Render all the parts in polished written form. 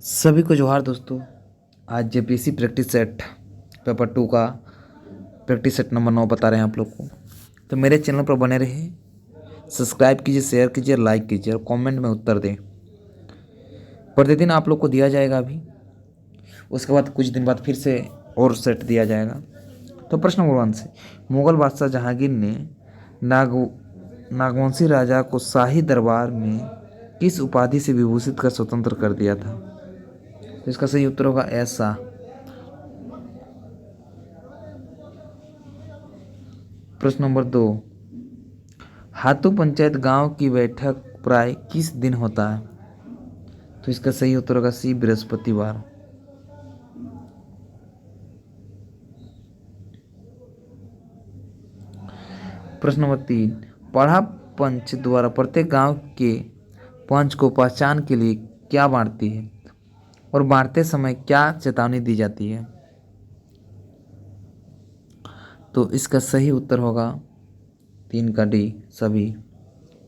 सभी को जोहार दोस्तों। आज जेपीएससी प्रैक्टिस सेट पेपर 2 का प्रैक्टिस सेट नंबर 9 बता रहे हैं आप लोग को। तो मेरे चैनल पर बने रहिए, सब्सक्राइब कीजिए, शेयर कीजिए, लाइक कीजिए और कमेंट में उत्तर दें। प्रतिदिन आप लोग को दिया जाएगा अभी, उसके बाद कुछ दिन बाद फिर से और सेट दिया जाएगा। तो प्रश्न नंबर 1 से, मुगल बादशाह जहांगीर ने नागवंशी राजा को शाही दरबार में किस उपाधि से विभूषित कर स्वतंत्र कर दिया था? तो इसका सही उत्तर होगा ऐसा। प्रश्न नंबर 2, हाथू पंचायत गांव की बैठक प्राय किस दिन होता है? तो इसका सही उत्तर होगा सी, बृहस्पतिवार। प्रश्न नंबर 3, पढ़ा पंच द्वारा प्रत्येक गांव के पंच को पहचान के लिए क्या बांटती है और बांटते समय क्या चेतावनी दी जाती है? तो इसका सही उत्तर होगा 3 का डी, सभी।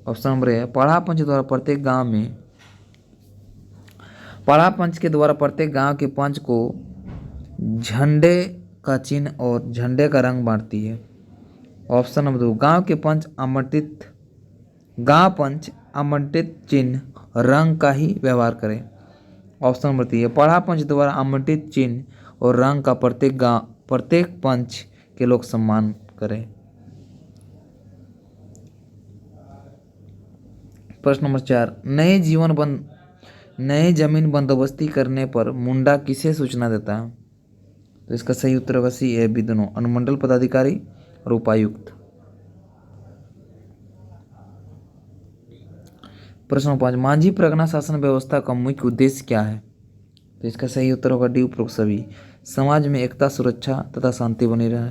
ऑप्शन नंबर है, पढ़ा पंच द्वारा प्रत्येक गांव में पढ़ा पंच के द्वारा प्रत्येक गांव के पंच को झंडे का चिन्ह और झंडे का रंग बांटती है। ऑप्शन नंबर 2, गांव पंच आवंटित चिन्ह रंग का ही व्यवहार करें। ऑप्शन नंबर 3, पढ़ा पंच द्वारा आवंटित चिन्ह और रंग का प्रत्येक पंच के लोग सम्मान करें। प्रश्न नंबर 4, नए जमीन बंदोबस्ती करने पर मुंडा किसे सूचना देता है? तो इसका सही उत्तर होगा सी, ए, बी दोनों, अनुमंडल पदाधिकारी और उपायुक्त। प्रश्न नंबर 5, मांझी परगना शासन व्यवस्था का मुख्य उद्देश्य क्या है? तो इसका सही उत्तर होगा डी, उपरोक्त सभी। समाज में एकता, सुरक्षा तथा शांति बनी रहे।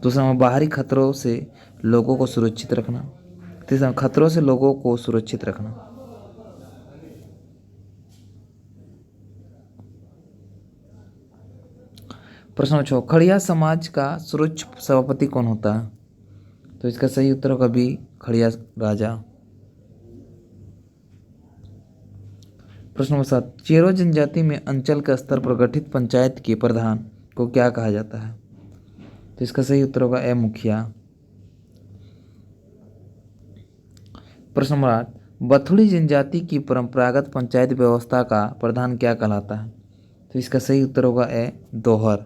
दूसरा, बाहरी खतरों से लोगों को सुरक्षित रखना। तीसरा, खतरों से लोगों को सुरक्षित रखना। प्रश्न नंबर 6, खड़िया समाज का सर्वोच्च सभापति कौन होता है? तो इसका सही उत्तर होगा बी, खड़िया राजा। प्रश्न नंबर 7, चेरो जनजाति में अंचल के स्तर पर गठित पंचायत के प्रधान को क्या कहा जाता है? तो इसका सही उत्तर होगा ए, मुखिया। प्रश्न नंबर 8, बथुड़ी जनजाति की परंपरागत पंचायत व्यवस्था का प्रधान क्या कहलाता है? तो इसका सही उत्तर होगा ए, दोहर।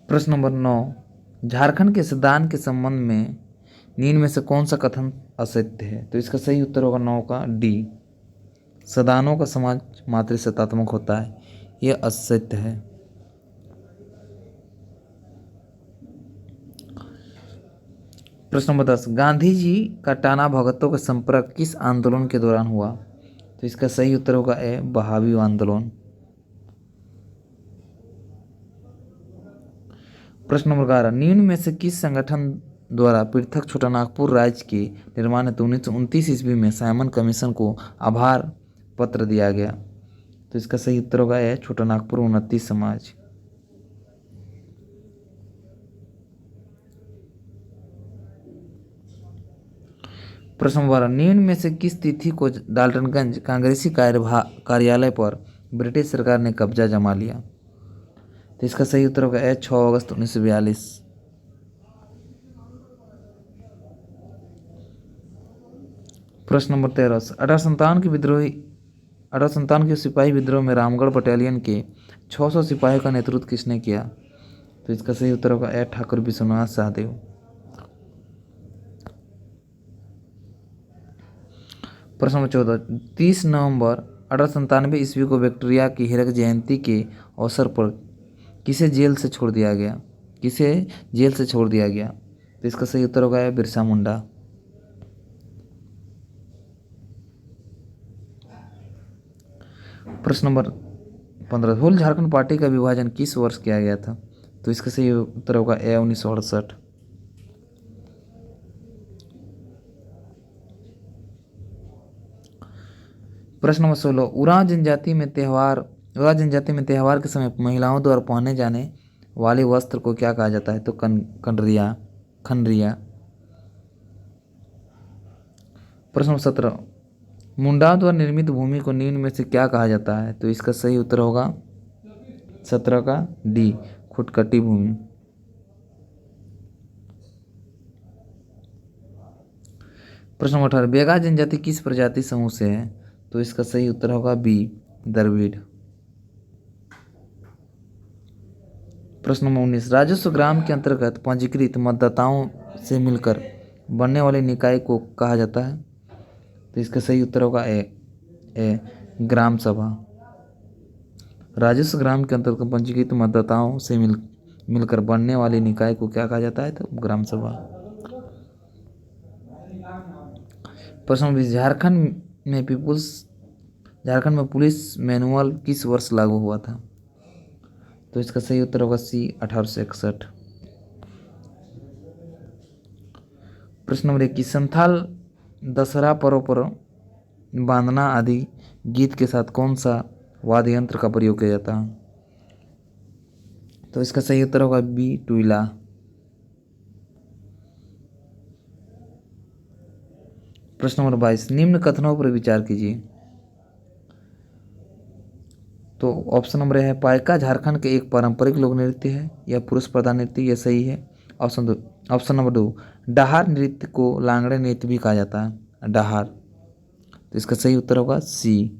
प्रश्न नंबर 9, झारखंड के सदान के संबंध में निम्न में से कौन सा कथन असत्य है? तो इसका सही उत्तर होगा 9 का डी, सदानों का समाज मातृसत्तात्मक होता है, यह असत्य है। प्रश्न नंबर 10, गांधी जी का टाना भगतों का संपर्क किस आंदोलन के दौरान हुआ? तो इसका सही उत्तर होगा ए, बहावी आंदोलन। प्रश्न नंबर 11, निम्न में से किस संगठन द्वारा पृथक छोटानागपुर राज्य के निर्माण हेतु 1929 ईस्वी में साइमन कमीशन को आभार पत्र दिया गया? तो इसका सही उत्तर होगा ए, छोटानागपुर उन्नति समाज। प्रश्न नंबर 12, निम्न में से किस तिथि को डाल्टनगंज कांग्रेसी कार्यालय पर ब्रिटिश सरकार ने कब्जा जमा लिया? तो इसका सही उत्तर होगा ए, 6 अगस्त 1942। प्रश्न नंबर 13, 1857 के सिपाही विद्रोह में रामगढ़ बटालियन के 600 सिपाहियों का नेतृत्व किसने किया? तो इसका सही उत्तर होगा ए, ठाकुर विश्वनाथ सहदेव। प्रश्न नंबर 14, 30 नवंबर 1897 ईस्वी को विक्टोरिया की हीरक जयंती के अवसर पर किसे जेल से छोड़ दिया गया? तो इसका सही उत्तर होगा बिरसा मुंडा। प्रश्न नंबर 15, होल झारखंड पार्टी का विभाजन किस वर्ष किया गया था? तो इसका सही उत्तर होगा ए, 1968। प्रश्न नंबर 16, उरांव जनजाति में त्यौहार के समय महिलाओं द्वारा पहने जाने वाले वस्त्र को क्या कहा जाता है? तो खंडरिया खंडरिया। प्रश्न नंबर 17, मुंडाओं द्वारा निर्मित भूमि को निम्न में से क्या कहा जाता है? तो इसका सही उत्तर होगा 17 का डी, खुटकटी भूमि। प्रश्न नंबर 18, बेगा जनजाति किस प्रजाति समूह से है? तो इसका सही उत्तर होगा बी, द्रविड़। प्रश्न नंबर 19, राजस्व ग्राम के अंतर्गत पंजीकृत मतदाताओं से मिलकर बनने वाले निकाय को कहा जाता है? तो इसका सही उत्तर होगा ए ग्राम सभा। राजस्व ग्राम के अंतर्गत पंजीकृत मतदाताओं से मिलकर बनने वाले निकाय को क्या कहा जाता है? तो ग्राम सभा। प्रश्न नंबर 20, झारखंड में पुलिस मैनुअल किस वर्ष लागू हुआ था? तो इसका सही उत्तर होगा सी, 1861। प्रश्न नंबर 21, संथाल दशहरा पर्व पर बांधना आदि गीत के साथ कौन सा वाद्य यंत्र का प्रयोग किया जाता है? तो इसका सही उत्तर होगा बी, टुईला। प्रश्न नंबर 22, निम्न कथनों पर विचार कीजिए। तो ऑप्शन नंबर है पाइका झारखंड के एक पारंपरिक लोक नृत्य है या पुरुष प्रधान नृत्य, यह सही है। ऑप्शन नंबर 2, डाहार नृत्य को लांगड़े नृत्य भी कहा जाता है, डाहार। तो इसका सही उत्तर होगा सी।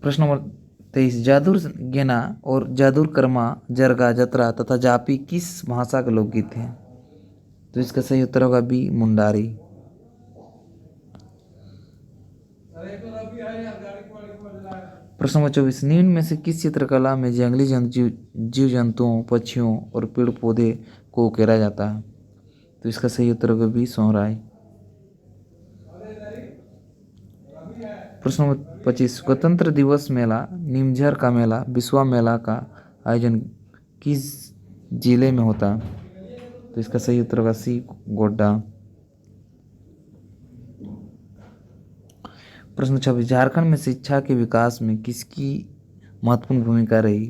प्रश्न नंबर 23, जादुर गेना और जादुर कर्मा, जरगा, जतरा तथा जापी किस भाषा के लोकगीत हैं? तो इसका सही उत्तर होगा बी, मुंडारी। प्रश्न नंबर 24, निम्न में से किस चित्रकला में जंगली जीव जंतुओं, पक्षियों और पेड़ पौधे को उकेरा जाता है? तो इसका सही उत्तर होगा बी, सोहराय। प्रश्न नंबर 25, स्वतंत्र दिवस मेला निमझर का मेला बिस्वा मेला का आयोजन किस जिले में होता है? तो इसका सही उत्तर होगा सी, गोड्डा। प्रश्न 26, झारखंड में शिक्षा के विकास में किसकी महत्वपूर्ण भूमिका रही?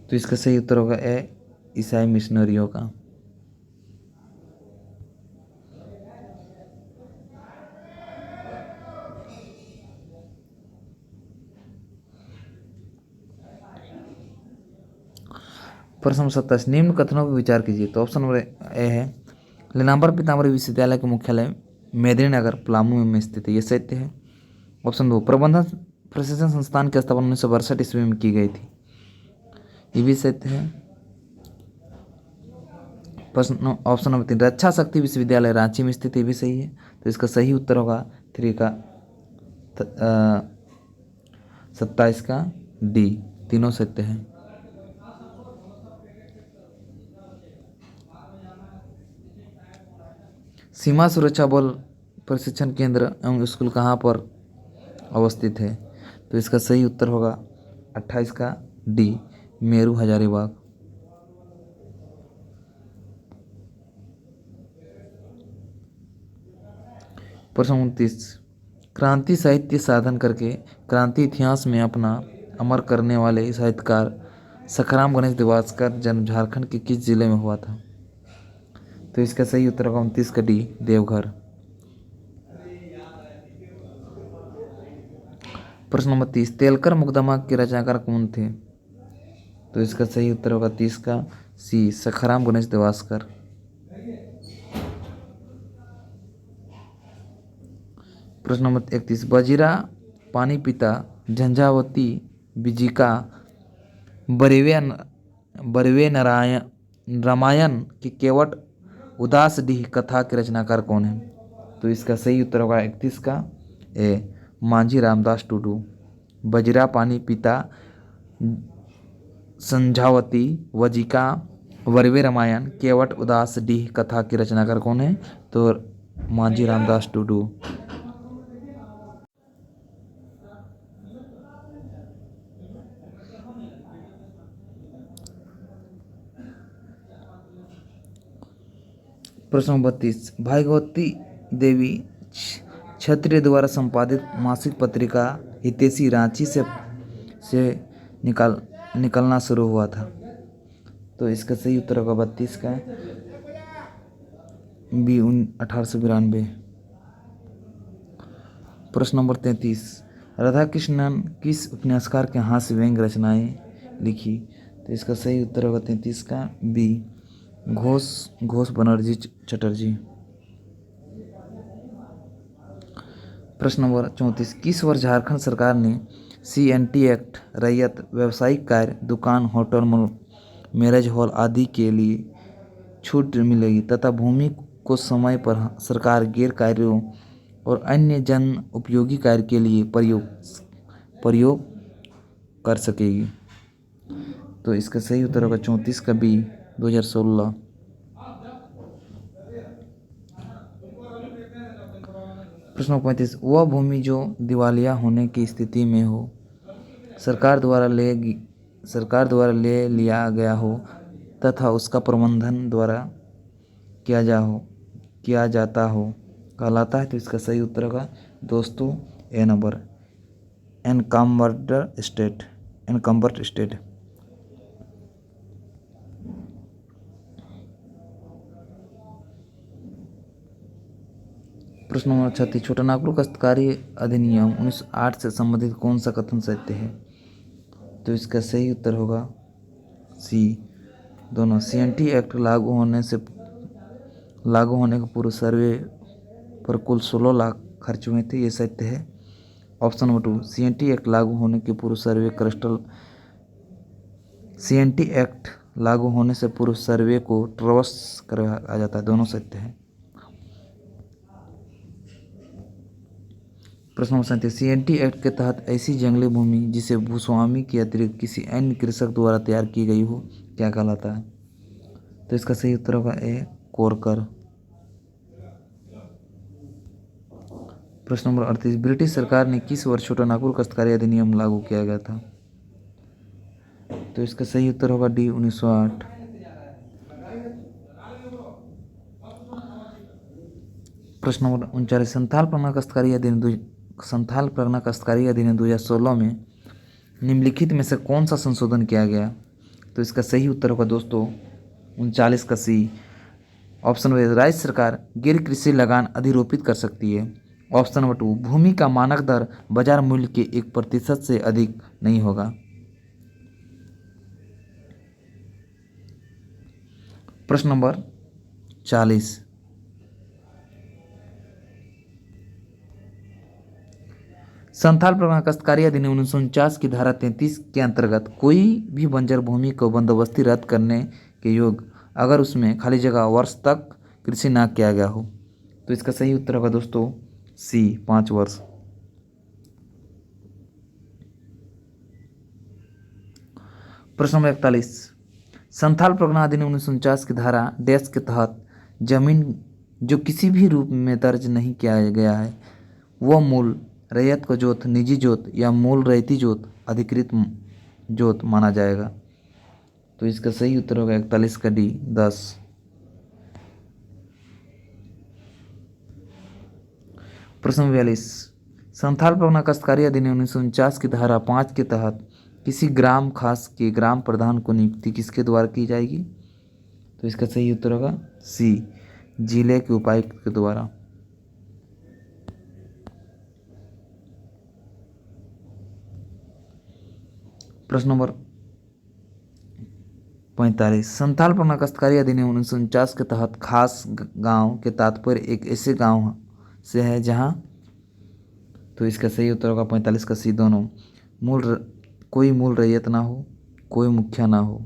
तो इसका सही उत्तर होगा ए, ईसाई मिशनरियों का। प्रश्न नंबर 27, निम्न कथनों पर विचार कीजिए। तो ऑप्शन नंबर ए है लीलांबर पीताम्बरी विश्वविद्यालय का मुख्यालय मेदिनीनगर पलामू में स्थित है, यह सत्य है। ऑप्शन 2, प्रबंधन प्रशिक्षण संस्थान की स्थापना 1962 ईस्वी में की गई थी, ये भी सत्य है। प्रश्न ऑप्शन नंबर 3, रक्षा शक्ति विश्वविद्यालय रांची में स्थित, ये भी सही है। तो इसका सही उत्तर होगा 3 का 27 का डी, तीनों सत्य है। सीमा सुरक्षा बल प्रशिक्षण केंद्र एवं स्कूल कहाँ पर अवस्थित है? तो इसका सही उत्तर होगा 28 का डी, मेरू हजारीबाग। प्रश्न 29, क्रांति साहित्य साधन करके क्रांति इतिहास में अपना अमर करने वाले साहित्यकार सखाराम गणेश देवास्कर जन्म झारखंड के किस जिले में हुआ था? तो इसका सही उत्तर होगा 29 का डी, देवघर। प्रश्न नंबर 30, तेलकर मुकदमा के रचनाकार कौन थे? तो इसका सही उत्तर होगा 30 का सी, सखाराम गणेश देवास्कर। प्रश्न नंबर 31, बजीरा, पानीपिता, झंझावती, बिजिका, बरवे नारायण रामायण की केवट उदासडीह कथा के रचनाकार कौन है? तो इसका सही उत्तर होगा 31 का ए, मांझी रामदास टूडू। बजरा, पानीपिता, संझावती, वजिका, बरवे रामायण, केवट उदासडीह कथा के रचनाकार कौन है? तो मांझी रामदास टूडू। प्रश्न 32, भागवती देवी क्षत्रिय द्वारा संपादित मासिक पत्रिका हितैषी रांची से निकलना शुरू हुआ था। तो इसका सही उत्तर होगा 32 का बी 1892। प्रश्न नंबर 33, राधाकृष्णन किस उपन्यासकार के हास्य व्यंग्य रचनाएं लिखी? तो इसका सही उत्तर होगा 33 का बी घोष बनर्जी चटर्जी। प्रश्न नंबर 34, किस वर्ष झारखंड सरकार ने CNT एक्ट रैयत व्यावसायिक कार्य दुकान होटल मैरिज हॉल आदि के लिए छूट मिलेगी तथा भूमि को समय पर सरकार गैर कार्यों और अन्य जन उपयोगी कार्य के लिए प्रयोग कर सकेगी? तो इसका सही उत्तर होगा 34 का बी 2016। प्रश्न 35, वह भूमि जो दिवालिया होने की स्थिति में हो, सरकार द्वारा ले लिया गया हो तथा उसका प्रबंधन द्वारा किया जाता हो कहलाता है। तो इसका सही उत्तर होगा दोस्तों ए नंबर एनकम्बर्ड स्टेट। प्रश्न नंबर 36, छोटानागपुर काश्तकारी अधिनियम 1908 से संबंधित कौन सा कथन सत्य है? तो इसका सही उत्तर होगा सी दोनों। CNT एक्ट लागू होने के पूर्व सर्वे पर कुल 16 लाख खर्च हुए थे, ये सत्य है। ऑप्शन नंबर 2, CNT एक्ट लागू होने के पूर्व सर्वे को ट्रस्ट करवाया जाता है, दोनों सत्य है। प्रश्न नंबर 37, CNT एक्ट के तहत ऐसी जंगली भूमि जिसे भूस्वामी के अतिरिक्त किसी अन्य कृषक द्वारा तैयार की गई हो क्या कहलाता है? तो इसका सही उत्तर होगा ए कोरकर। प्रश्न नंबर 38, ब्रिटिश सरकार ने किस वर्ष छोटानागपुर काश्तकारी अधिनियम लागू किया गया था? तो इसका सही उत्तर होगा डी 1908। प्रश्न नंबर 39, संथाल परगना काश्तकारी अधिनियम 2016 में निम्नलिखित में से कौन सा संशोधन किया गया? तो इसका सही उत्तर होगा दोस्तों 39 का सी। ऑप्शन नंबर, राज्य सरकार गैर कृषि लगान अधिरोपित कर सकती है। ऑप्शन नंबर 2, भूमि का मानक दर बाजार मूल्य के 1% से अधिक नहीं होगा। प्रश्न नंबर 40, संथाल परगना काश्तकारी अधिनियम 1949 की धारा 33 के अंतर्गत कोई भी बंजर भूमि को बंदोबस्ती रद्द करने के योग्य अगर उसमें खाली जगह वर्ष तक कृषि न किया गया हो। तो इसका सही उत्तर होगा दोस्तों सी 5 वर्ष। प्रश्न नंबर 41, संथाल परगना अधिनियम 1949 की धारा डैश के तहत जमीन जो किसी भी रूप में दर्ज नहीं किया गया है वह मूल रैयत को जोत, निजी जोत या मूल रैयती जोत, अधिकृत जोत माना जाएगा। तो इसका सही उत्तर होगा 41 का डी 10। प्रश्न 42, संथाल परगना काश्तकारी अधिनियम 1949 की धारा 5 के तहत किसी ग्राम खास के ग्राम प्रधान को नियुक्ति किसके द्वारा की जाएगी? तो इसका सही उत्तर होगा सी जिले के उपायुक्त के द्वारा। प्रश्न नंबर 45, संथाल परगना काश्तकारी अधिनियम 1949 के तहत खास गांव के तात्पर्य एक ऐसे गांव से है जहां। तो इसका सही उत्तर होगा 45 का सी दोनों। कोई मूल रैयत ना हो, कोई मुखिया ना हो।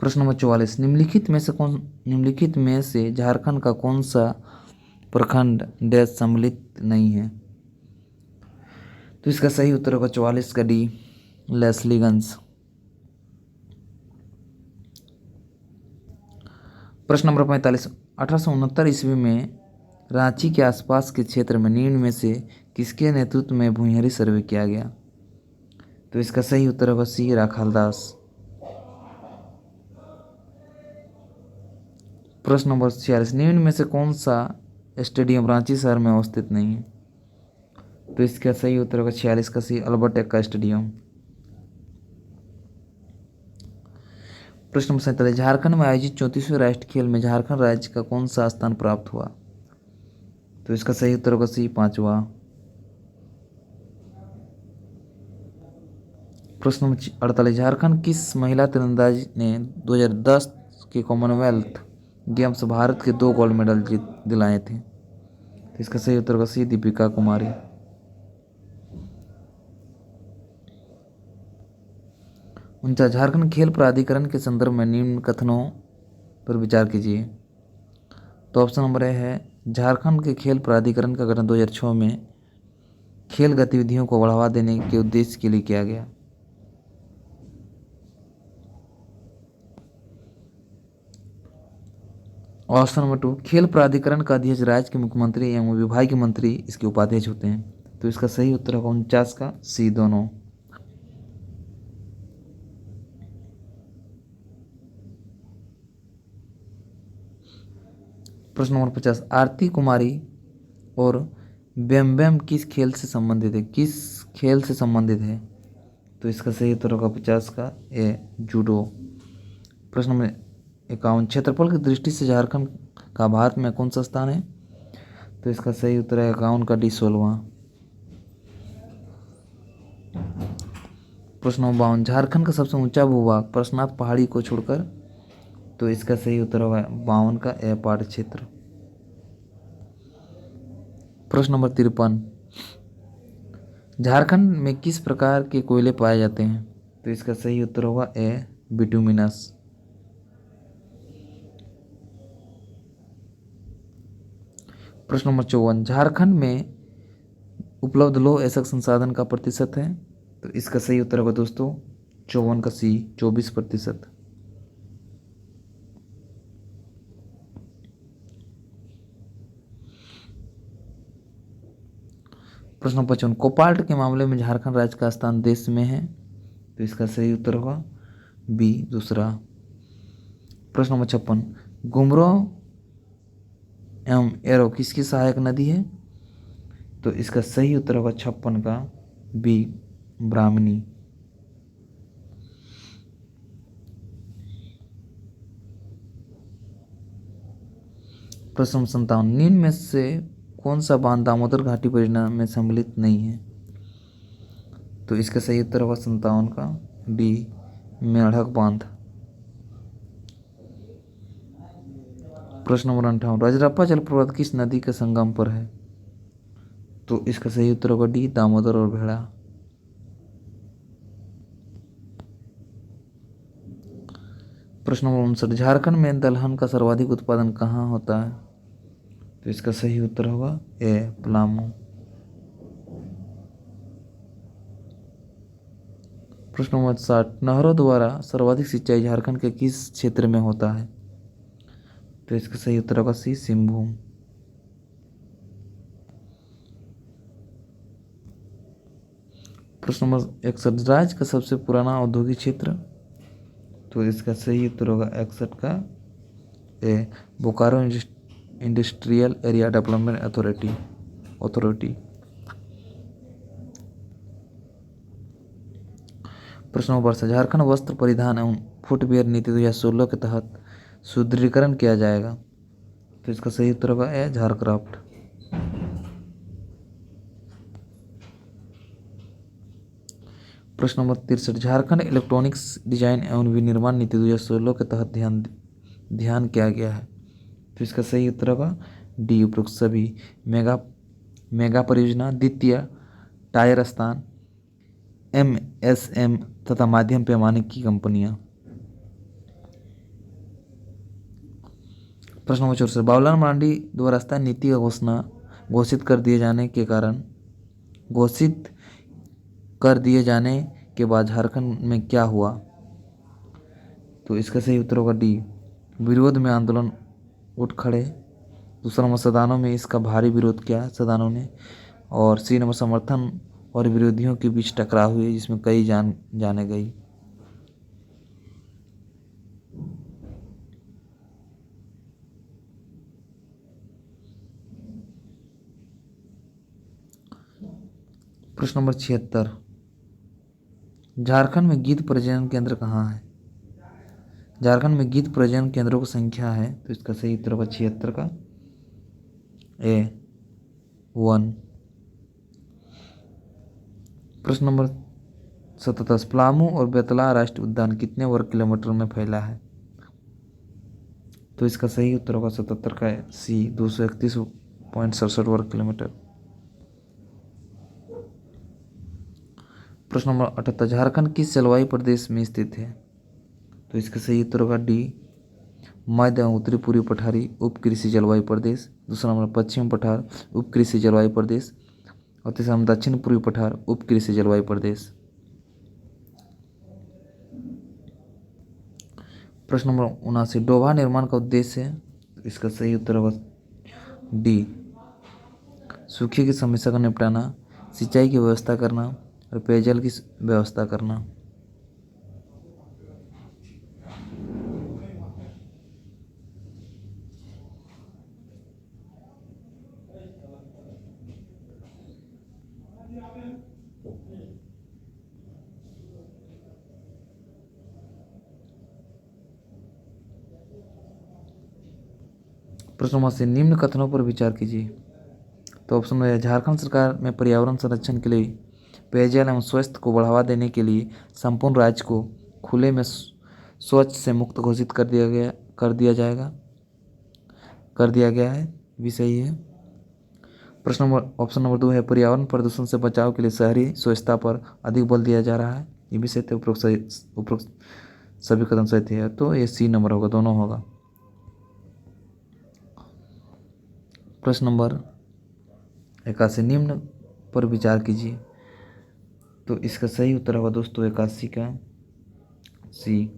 प्रश्न नंबर 44, निम्नलिखित में से झारखंड का कौन सा प्रखंड डैश सम्मिलित नहीं है? तो इसका सही उत्तर होगा 44 का डी लेस्लीगंज। प्रश्न नंबर 45, 1869 ईस्वी में रांची के आसपास के क्षेत्र में निम्न में से किसके नेतृत्व में भूमिहरी सर्वे किया गया? तो इसका सही उत्तर होगा सी, राखालदास। प्रश्न नंबर 46, निम्न में से कौन सा स्टेडियम रांची शहर में अवस्थित नहीं है? तो इसका सही उत्तर होगा 46 का सी, अल्बर्ट एक्का स्टेडियम। प्रश्न नंबर 47, झारखंड में आयोजित 34वें राष्ट्रीय खेल में झारखंड राज्य का कौन सा स्थान प्राप्त हुआ? तो इसका सही उत्तर होगा सी, 5वां। प्रश्न नंबर 48, झारखंड किस महिला तीरंदाज ने 2010 के कॉमनवेल्थ गेम्स भारत के 2 गोल्ड मेडल दिलाए थे? तो इसका सही उत्तर होगा सी, दीपिका कुमारी। 49, झारखंड खेल प्राधिकरण के संदर्भ में निम्न कथनों पर विचार कीजिए। तो ऑप्शन नंबर ए है, झारखंड के खेल प्राधिकरण का गठन 2006 में खेल गतिविधियों को बढ़ावा देने के उद्देश्य के लिए किया गया। ऑप्शन नंबर 2, खेल प्राधिकरण का अध्यक्ष राज्य के मुख्यमंत्री एवं विभागीय मंत्री इसके उपाध्यक्ष होते हैं। तो इसका सही उत्तर होगा 49 का सी, दोनों। प्रश्न नंबर 50, आरती कुमारी और बेम किस खेल से संबंधित है? किस खेल से संबंधित है? तो इसका सही उत्तर होगा 50 का ए, जूडो। प्रश्न नंबर 51, क्षेत्रफल की दृष्टि से झारखंड का भारत में कौन सा स्थान है? तो इसका सही उत्तर है 51 का डी, 16वां। प्रश्न नंबर 52, झारखंड का सबसे ऊंचा भूभाग पार्श्वनाथ पहाड़ी को छोड़कर? तो इसका सही उत्तर होगा 52 का ए, पाट क्षेत्र। प्रश्न नंबर 53, झारखंड में किस प्रकार के कोयले पाए जाते हैं? तो इसका सही उत्तर होगा ए, बिटुमिनस। प्रश्न नंबर 54, झारखंड में उपलब्ध लौह अयस्क संसाधन का प्रतिशत है? तो इसका सही उत्तर होगा दोस्तों 54 का सी, 24%। प्रश्न नंबर 55, कोपाल्ट के मामले में झारखंड राज्य का स्थान देश में है? तो इसका सही उत्तर होगा बी, दूसरा। प्रश्न नंबर 56, गुमरो एवं एरो किसकी सहायक नदी है? तो इसका सही उत्तर होगा 56 का बी, ब्राह्मणी। प्रश्न नंबर 57, निम्न में से कौन सा बांध दामोदर घाटी परियोजना में सम्मिलित नहीं है? तो इसका सही उत्तर होगा 57 का डी, मेढ़क बांध। प्रश्न नंबर 58, रजरप्पा जलप्रपात किस नदी के संगम पर है? तो इसका सही उत्तर होगा डी, दामोदर और भेड़ा। प्रश्न नंबर 59, झारखंड में दलहन का सर्वाधिक उत्पादन कहाँ होता है? तो इसका सही उत्तर होगा ए, पलामू। प्रश्न नंबर 60, नहरों द्वारा सर्वाधिक सिंचाई झारखंड के किस क्षेत्र में होता है? तो इसका सही उत्तर होगा सी, सिंहभूम। प्रश्न नंबर 61, राज्य का सबसे पुराना औद्योगिक क्षेत्र? तो इसका सही उत्तर होगा 61 का A, Bokaro industrial area development authority. प्रश्न नंबर 62, झारखंड वस्त्र परिधान एवं फुटवियर नीति 2016 के तहत सुदृढ़ीकरण किया जाएगा? तो इसका सही उत्तर होगा ए, झारक्राफ्ट। प्रश्न नंबर 63, झारखंड इलेक्ट्रॉनिक्स डिजाइन एवं विनिर्माण नीति 2016 के तहत ध्यान किया गया है? तो इसका सही उत्तर होगा डी, उपरोक्त सभी मेगा परियोजना, द्वितीय टायर स्थान, MSM तथा माध्यम पैमाने की कंपनियां। प्रश्न नंबर 64, बाबूलाल मरांडी द्वारा स्थायी नीति का घोषित कर दिए जाने के बाद झारखंड में क्या हुआ? तो इसका सही उत्तर होगा डी, विरोध में आंदोलन उठ खड़े। दूसरा नंबर सदानों में इसका भारी विरोध किया सदानों ने। और सी नंबर समर्थन और विरोधियों के बीच टकराव हुई जिसमें कई जाने गई। प्रश्न नंबर 76, झारखंड में गिद्ध प्रजनन केंद्र कहाँ है? झारखंड में गिद्ध प्रजनन केंद्रों की संख्या है, तो इसका सही उत्तर होगा 76 का ए 1। प्रश्न नंबर 77, पलामू और बेतला राष्ट्रीय उद्यान कितने वर्ग किलोमीटर में फैला है? तो इसका सही उत्तर होगा 77 का सी 231.67 वर्ग किलोमीटर। प्रश्न नंबर 78, झारखंड किस जलवायु प्रदेश में स्थित है? तो इसका सही उत्तर होगा डी मध्य एवं उत्तरी पूर्वी पठारी उप कृषि जलवायु प्रदेश। दूसरा नंबर पश्चिम पठार उप कृषि जलवायु प्रदेश। और तीसरा नंबर दक्षिण पूर्वी पठार उप कृषि जलवायु प्रदेश। प्रश्न नंबर 79, डोभा निर्माण का उद्देश्य है? तो इसका सही उत्तर होगा डी सूखे की समस्या का निपटाना, सिंचाई की व्यवस्था करना और पेयजल की व्यवस्था करना। प्रश्न नंबर से निम्न कथनों पर विचार कीजिए। तो ऑप्शन है झारखंड सरकार में पर्यावरण संरक्षण के लिए पेयजल एवं स्वास्थ्य को बढ़ावा देने के लिए संपूर्ण राज्य को खुले में शौच से मुक्त घोषित कर दिया गया है, भी सही है। प्रश्न नंबर ऑप्शन नंबर 2 है पर्यावरण प्रदूषण से बचाव के लिए शहरी स्वच्छता पर अधिक बल दिया जा रहा है, ये भी सही है। उपरोक्त सभी कदम सही है, तो ये सी नंबर होगा, दोनों होगा। प्रश्न नंबर 81, निम्न पर विचार कीजिए। तो इसका सही उत्तर होगा दोस्तों 81 का सी।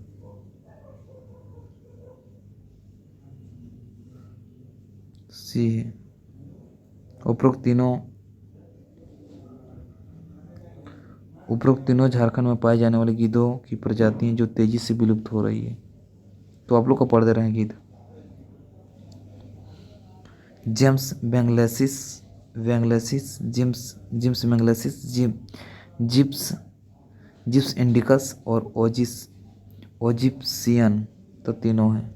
सी है। उपरोक्त तीनों झारखंड में पाए जाने वाले गिद्धों की प्रजातियां जो तेजी से विलुप्त हो रही है। तो आप लोग को पढ़ दे रहे हैं गिद्ध। जेम्स बेंगलेसिस जिम्स बेंगलेसिस जिप्स इंडिकस और ओजिप्सियन, तो तीनों हैं।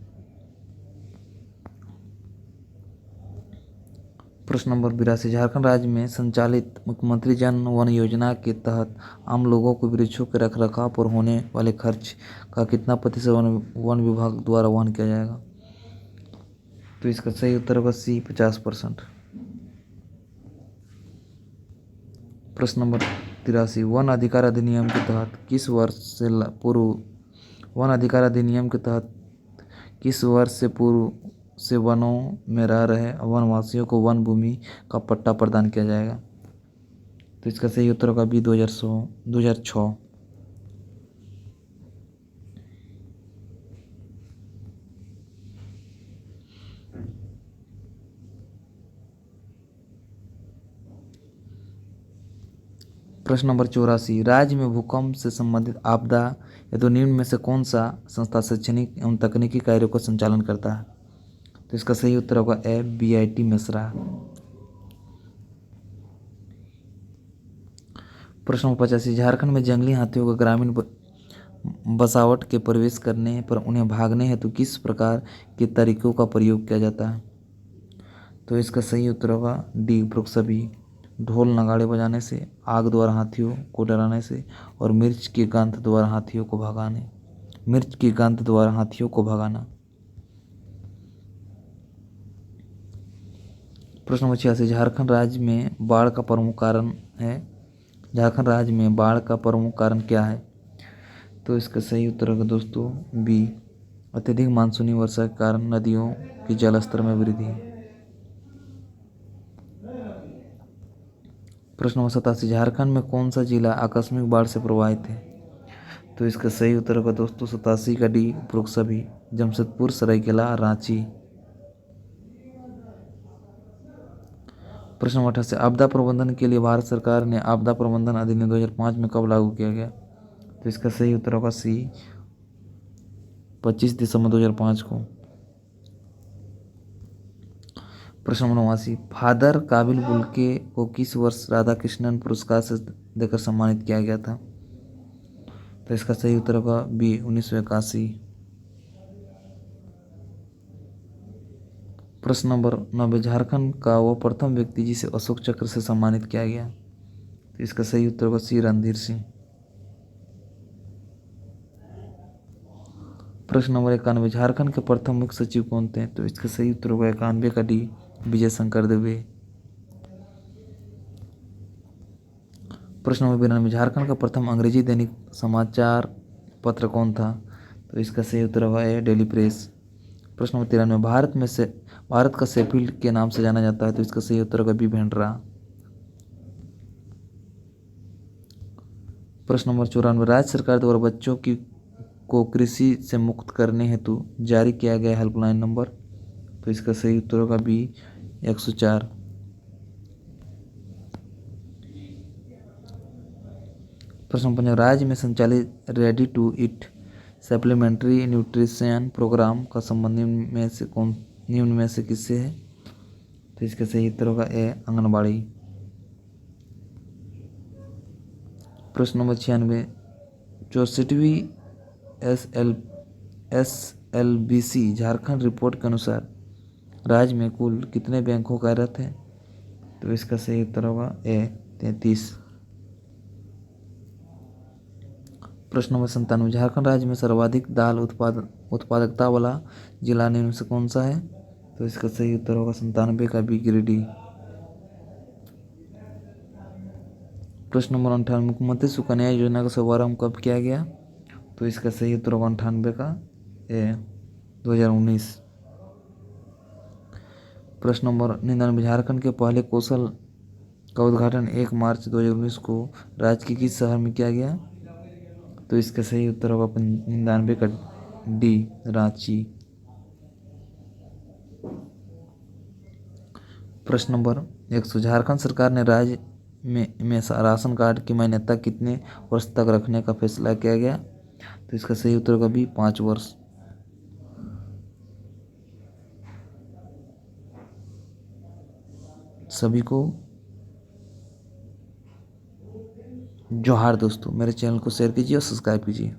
प्रश्न नंबर 82, झारखंड राज्य में संचालित मुख्यमंत्री जन वन योजना के तहत आम लोगों को वृक्षों के रखरखाव पर होने वाले खर्च का कितना प्रतिशत वन विभाग द्वारा वहन किया जाएगा? तो इसका सही उत्तर होगा सी 50%। प्रश्न नंबर 83, वन अधिकार अधिनियम के तहत किस वर्ष से पूर्व से वनों में रह रहे वनवासियों को वन भूमि का पट्टा प्रदान किया जाएगा? तो इसका सही उत्तर होगा बी 2006। प्रश्न नंबर 84, राज्य में भूकंप से संबंधित आपदा या तो निम्न में से कौन सा संस्था शैक्षणिक एवं तकनीकी कार्यों का संचालन करता है? तो इसका सही उत्तर होगा ए BIT मिश्रा। प्रश्न नंबर 85, झारखंड में जंगली हाथियों का ग्रामीण बसावट के प्रवेश करने पर उन्हें भागने हेतु किस प्रकार के तरीकों का प्रयोग किया जाता है? तो इसका सही उत्तर होगा डी उपरोक्त सभी। ढोल नगाड़े बजाने से, आग द्वारा हाथियों को डराने से और मिर्च की गंध द्वारा हाथियों को भगाना। प्रश्न नंबर 86, झारखंड राज्य में बाढ़ का प्रमुख कारण क्या है? तो इसका सही उत्तर होगा दोस्तों बी अत्यधिक मानसूनी वर्षा के कारण नदियों के जलस्तर में वृद्धि। प्रश्न नंबर 87, झारखंड में कौन सा जिला आकस्मिक बाढ़ से प्रभावित है? तो इसका सही उत्तर होगा दोस्तों 87 का डी उपरोक्त सभी। जमशेदपुर, सरायकेला, रांची। प्रश्न नंबर 88, आपदा प्रबंधन के लिए भारत सरकार ने आपदा प्रबंधन अधिनियम 2005 में कब लागू किया गया? तो इसका सही उत्तर होगा सी, 25 दिसंबर 2005 को। प्रश्न नंबर 89, फादर काबिल बुल्के को किस वर्ष राधा कृष्णन पुरस्कार से देकर सम्मानित किया गया था? तो इसका सही उत्तर होगा बी, 1981। प्रश्न नंबर 90, झारखंड का वो प्रथम व्यक्ति जिसे अशोक चक्र से सम्मानित किया गया? तो इसका सही उत्तर होगा सी, रणधीर सिंह। प्रश्न नंबर 91, झारखंड के प्रथम मुख्य सचिव कौन थे? तो इसका सही उत्तर होगा 91 का डी, विजय शंकर दुबे। प्रश्न नंबर 92, झारखंड का प्रथम अंग्रेजी दैनिक समाचार पत्र कौन था? तो इसका सही उत्तर होगा ए, डेली प्रेस। प्रश्न नंबर 93, भारत का शेफील्ड के नाम से जाना जाता है? तो इसका सही उत्तर होगा बी, भेंडरा। प्रश्न नंबर 94, राज्य सरकार द्वारा बच्चों को कृषि से मुक्त करने हेतु जारी किया गया हेल्पलाइन नंबर? तो इसका सही उत्तर होगा बी, 104। प्रश्न नंबर 55, राज्य में संचालित ready to eat supplementary nutrition programme का संबंध निम्न में से किससे है? तो इसका सही उत्तर होगा ए, आंगनबाड़ी। प्रश्न नंबर 96, 64वीं SLBC झारखंड रिपोर्ट के अनुसार राज्य में कुल कितने बैंकों कार्यरत हैं? तो इसका सही उत्तर होगा ए, 33। प्रश्न नंबर 97, झारखंड राज्य में सर्वाधिक दाल उत्पादकता वाला जिला निम्न से कौन सा है? तो इसका सही उत्तर होगा 97 का बी, गिरिडीह। प्रश्न नंबर 98, मुख्यमंत्री सुकन्या योजना का शुभारंभ कब किया गया? तो इसका सही उत्तर होगा 98 का ए, 2019। प्रश्न नंबर 99, झारखंड के पहले कौशल का उद्घाटन 1 मार्च 2019 को राज्य के किस शहर में किया गया? तो इसका सही उत्तर होगा 99 का डी, रांची। प्रश्न नंबर 100, झारखंड सरकार ने राज्य में राशन कार्ड की मान्यता कितने वर्ष तक रखने का फैसला किया गया? तो इसका सही उत्तर होगा बी, 5 वर्ष। सभी को जोहार दोस्तों, मेरे चैनल को शेयर कीजिए और सब्सक्राइब कीजिए।